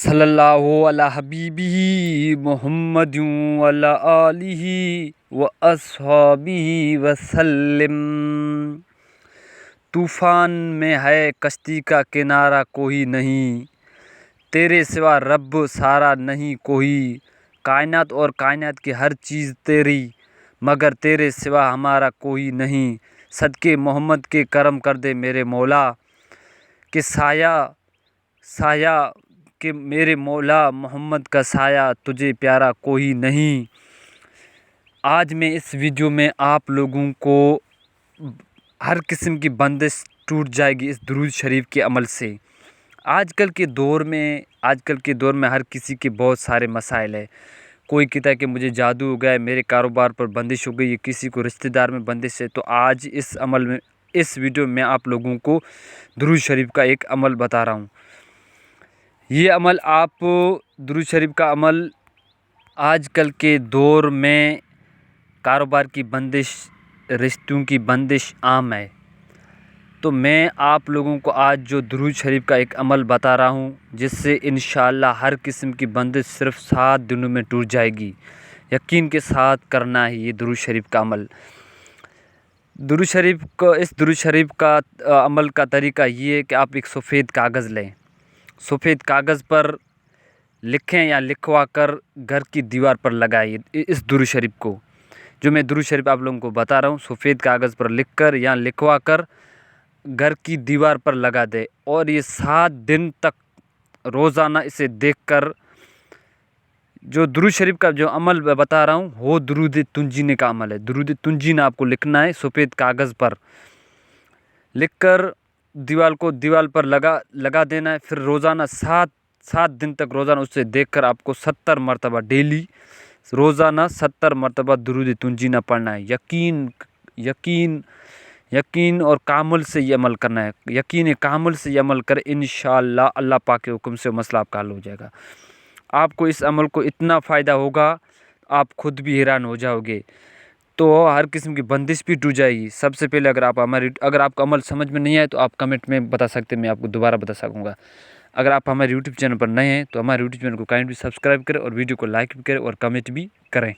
सल्लल्लाहु अला हबीबिही मुहम्मदुन व अला आलिही व अस्हाबिही वसल्लम। तूफ़ान में है कश्ती का किनारा कोई नहीं, तेरे सिवा रब सारा नहीं कोई। कायनात और कायनात की हर चीज़ तेरी, मगर तेरे सिवा हमारा कोई नहीं। सदके मोहम्मद के करम कर दे मेरे मौला, कि साया कि मेरे मौला मोहम्मद का साया तुझे प्यारा कोई नहीं। आज मैं इस वीडियो में आप लोगों को हर किस्म की बंदिश टूट जाएगी इस दुरूद शरीफ के अमल से। आजकल के दौर में हर किसी के बहुत सारे मसाइल है। कोई कहता है कि मुझे जादू हो गया है, मेरे कारोबार पर बंदिश हो गई है, किसी को रिश्तेदार में बंदिश है। तो आज इस वीडियो में आप लोगों को दुरूद शरीफ का एक अमल बता रहा हूँ। ये अमल दुरूद शरीफ का अमल आजकल के दौर में कारोबार की बंदिश, रिश्तों की बंदिश आम है। तो मैं आप लोगों को आज जो दुरूद शरीफ का एक अमल बता रहा हूँ, जिससे इंशाअल्लाह हर किस्म की बंदिश सिर्फ 7 दिनों में टूट जाएगी। यकीन के साथ करना है ये दुरूद शरीफ का अमल। इस दुरूद शरीफ का अमल का तरीका ये है कि आप एक सफ़ेद कागज़ लें, सफ़ेद कागज़ पर लिखें या लिखवा कर घर की दीवार पर लगाइए। इस दुरूद शरीफ को, जो मैं दुरूद शरीफ आप लोगों को बता रहा हूँ, सफ़ेद कागज़ पर लिखकर या लिखवा कर घर की दीवार पर लगा दे। और ये 7 दिन तक रोज़ाना इसे देखकर, जो दुरूद शरीफ का जो अमल बता रहा हूँ वो दुरूद तुंजीने का अमल है। दुरूद तुंजीना आपको लिखना है, सफ़ेद कागज़ पर लिखकर दीवार पर लगा देना है। फिर रोज़ाना 7 दिन तक रोज़ाना उसे देखकर आपको 70 मरतबा डेली रोज़ाना 70 मरतबा दुरूद तुंजीना पढ़ना है। यकीन और कामुल से ये अमल करना है। यकीन कामुल से ये अमल कर, इंशाअल्लाह अल्लाह पाक के हुक्म से मसला आपका हल हो जाएगा। आपको इस अमल को इतना फ़ायदा होगा, आप खुद भी हैरान हो जाओगे। तो हर किस्म की बंदिश भी टूट जाएगी। सबसे पहले अगर आपका अमल समझ में नहीं आए तो आप कमेंट में बता सकते हैं, मैं आपको दोबारा बता सकूँगा। अगर आप हमारे यूट्यूब चैनल पर नए हैं तो हमारे यूट्यूब चैनल को काइंडली सब्सक्राइब करें और वीडियो को लाइक भी करें और कमेंट भी करें।